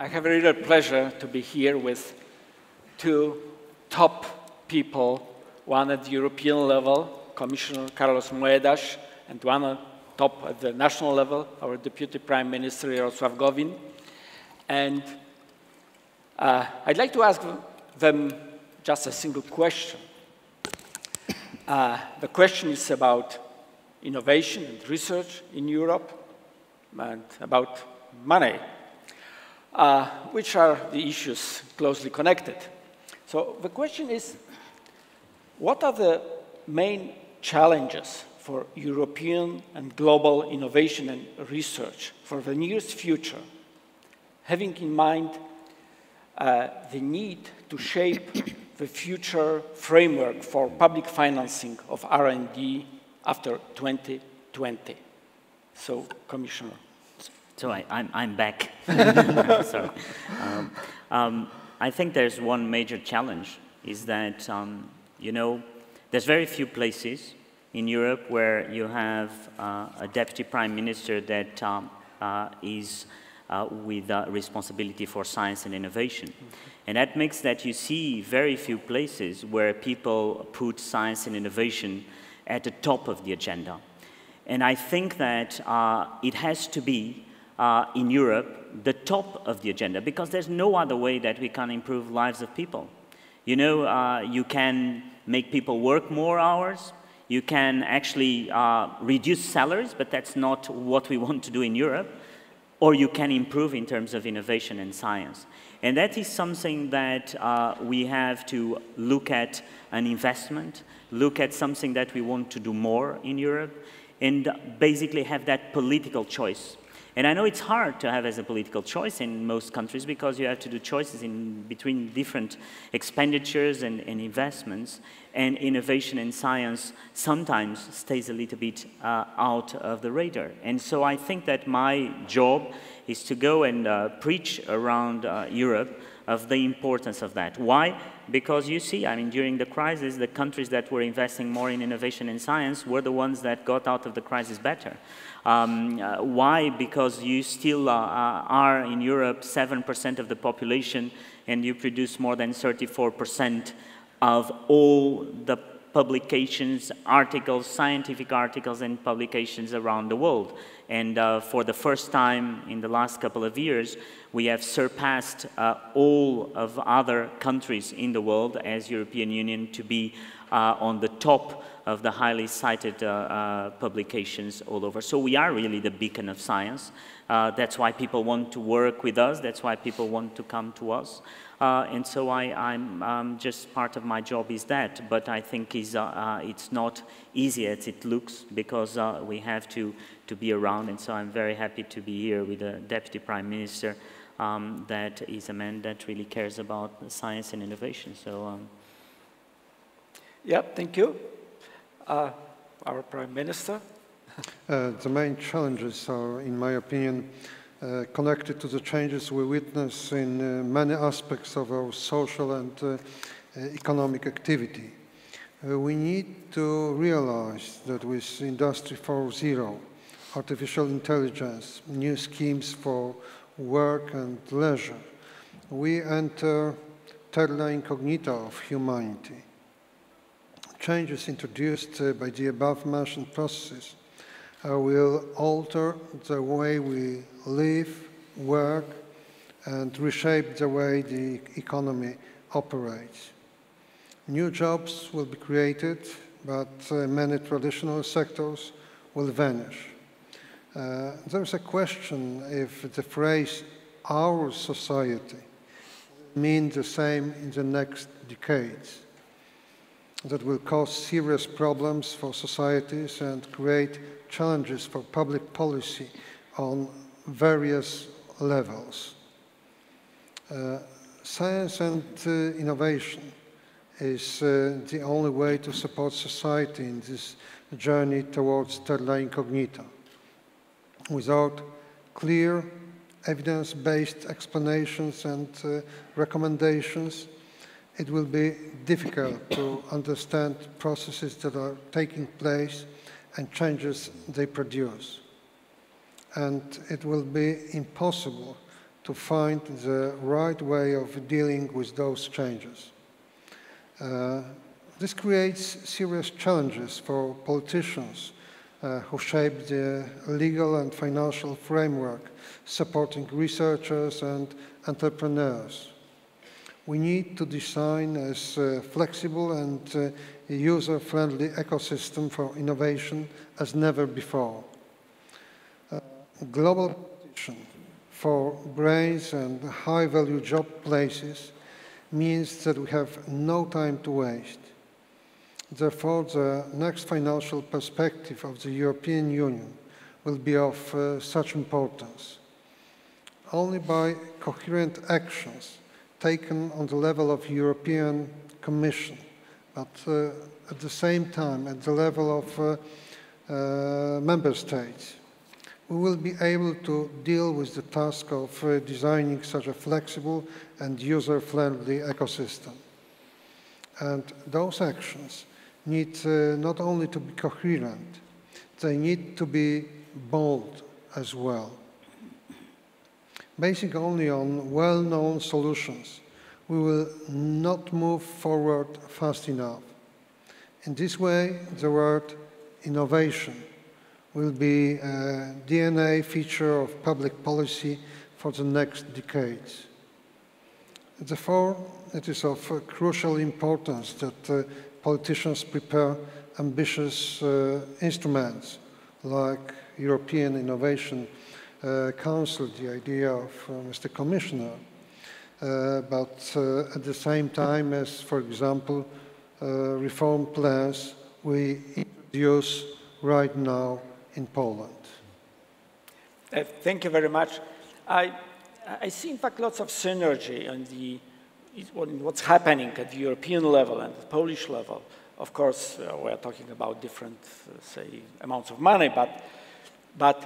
I have a real pleasure to be here with two top people, one at the European level, Commissioner Carlosem Moedasem, and one top at the national level, our Deputy Prime Minister Jarosławem Gowinem. And I'd like to ask them just a single question. The question is about innovation and research in Europe and about money, which are the issues closely connected. So the question is, what are the main challenges for European and global innovation and research for the nearest future, having in mind the need to shape the future framework for public financing of R&D after 2020? So, Commissioner. So I'm back. Sorry. I think there's one major challenge, is that, you know, there's very few places in Europe where you have a deputy prime minister that is with responsibility for science and innovation. And that makes that you see very few places where people put science and innovation at the top of the agenda. And I think that it has to be in Europe the top of the agenda, because there's no other way that we can improve lives of people. You know, you can make people work more hours, you can actually reduce salaries, but that's not what we want to do in Europe, or you can improve in terms of innovation and science. And that is something that we have to look at an investment, look at something that we want to do more in Europe, and basically have that political choice. And I know it's hard to have as a political choice in most countries, because you have to do choices in between different expenditures and investments, and innovation and science sometimes stays a little bit out of the radar. And so I think that my job is to go and preach around Europe of the importance of that. Why? Because you see, I mean, during the crisis, the countries that were investing more in innovation and science were the ones that got out of the crisis better. Why? Because you still are in Europe 7% of the population, and you produce more than 34% of all the publications, articles, scientific articles and publications around the world. And for the first time in the last couple of years, we have surpassed all of other countries in the world as European Union to be on the top of the highly cited publications all over. So we are really the beacon of science. That's why people want to work with us. That's why people want to come to us. And so I'm just part of my job is that. But I think it's not easy as it looks, because we have to be around. And so I'm very happy to be here with the Deputy Prime Minister that is a man that really cares about science and innovation. So. Yeah, thank you. Our Prime Minister. The main challenges are, in my opinion, connected to the changes we witness in many aspects of our social and economic activity. We need to realize that with Industry 4.0, artificial intelligence, new schemes for work and leisure, we enter terra incognita of humanity. Changes introduced by the above-mentioned processes will alter the way we live, work, and reshape the way the economy operates. New jobs will be created, but many traditional sectors will vanish. There is a question if the phrase "our society" means the same in the next decades. That will cause serious problems for societies and create challenges for public policy on various levels. Science and innovation is the only way to support society in this journey towards terra incognita. Without clear, evidence-based explanations and recommendations, it will be difficult to understand processes that are taking place and changes they produce. And it will be impossible to find the right way of dealing with those changes. This creates serious challenges for politicians who shape the legal and financial framework supporting researchers and entrepreneurs. We need to design a flexible and user-friendly ecosystem for innovation as never before. Global competition for brains and high-value job places means that we have no time to waste. Therefore, the next financial perspective of the European Union will be of such importance. Only by coherent actions taken on the level of European Commission, but at the same time at the level of member states, we will be able to deal with the task of designing such a flexible and user-friendly ecosystem. And those actions need not only to be coherent, they need to be bold as well. Basing only on well-known solutions, we will not move forward fast enough. In this way, the word innovation will be a DNA feature of public policy for the next decades. Therefore, it is of crucial importance that politicians prepare ambitious instruments like European Innovation Council, the idea of Mr. Commissioner, but at the same time as, for example, reform plans we introduce right now in Poland. Thank you very much. I see, in fact, lots of synergy on what's happening at the European level and the Polish level. Of course, we're talking about different, say, amounts of money, but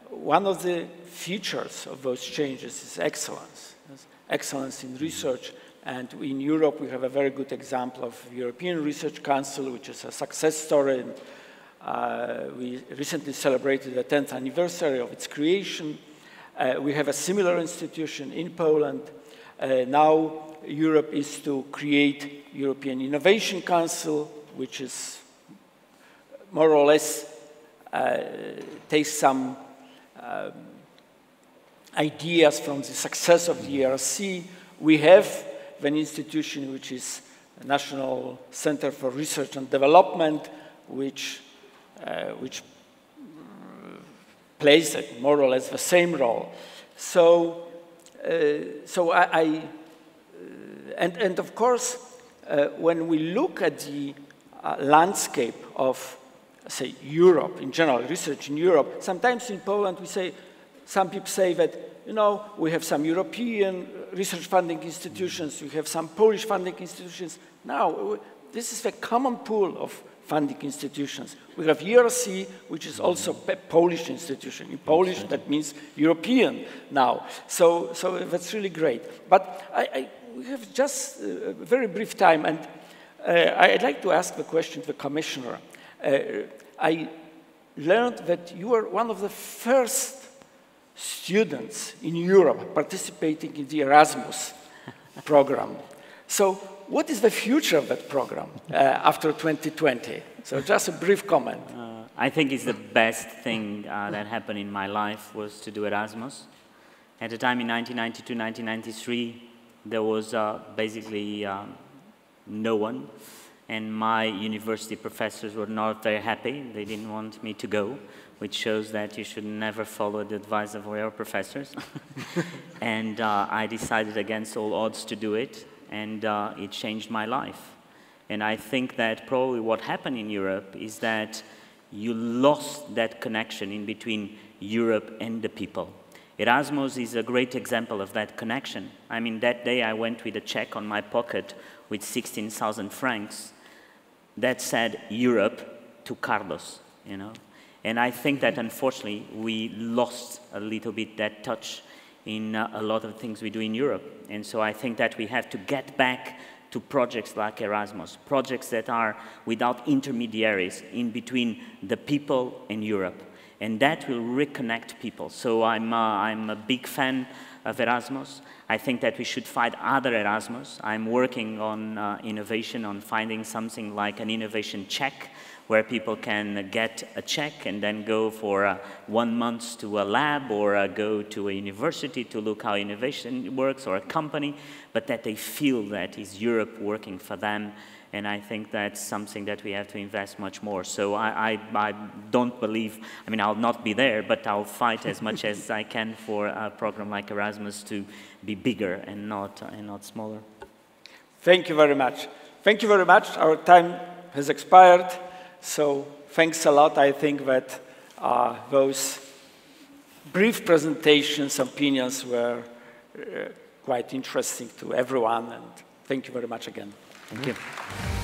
one of the features of those changes is excellence. Excellence in research, and in Europe we have a very good example of European Research Council, which is a success story. We recently celebrated the 10th anniversary of its creation. We have a similar institution in Poland. Now Europe is to create European Innovation Council, which is more or less takes some ideas from the success of the ERC. We have an institution which is a National Center for Research and Development, which plays more or less the same role. So, and of course, when we look at the landscape of, say, Europe in general, research in Europe, sometimes in Poland some people say that, you know, we have some European research funding institutions, we have some Polish funding institutions. Now, this is the common pool of funding institutions. We have ERC, which is also a Polish institution. In Polish, that means European now. So that's really great. But we have just a very brief time, and I'd like to ask the question to the Commissioner. I learned that you were one of the first students in Europe participating in the Erasmus program. So what is the future of that program after 2020? So just a brief comment. I think it's the best thing that happened in my life was to do Erasmus. At the time in 1992, 1993, there was basically no one. And my university professors were not very happy. They didn't want me to go, which shows that you should never follow the advice of your professors. And I decided against all odds to do it, and it changed my life. And I think that probably what happened in Europe is that you lost that connection in between Europe and the people. Erasmus is a great example of that connection. I mean, that day I went with a check on my pocket with 16,000 francs that said Europe to Carlos, you know. And I think that unfortunately we lost a little bit that touch in a lot of things we do in Europe. And so I think that we have to get back to projects like Erasmus, projects that are without intermediaries in between the people and Europe. and that will reconnect people. So I'm a big fan of Erasmus. I think that we should find other Erasmus. I'm working on innovation, on finding something like an innovation check, where people can get a check and then go for 1 month to a lab or go to a university to look how innovation works, or a company, but that they feel that is Europe working for them. And I think that's something that we have to invest much more. So I don't believe, I mean, I'll not be there, but I'll fight as much as I can for a program like Erasmus to be bigger and not smaller. Thank you very much. Thank you very much. Our time has expired. So thanks a lot. I think that those brief presentations, opinions were quite interesting to everyone. And thank you very much again. Thank you.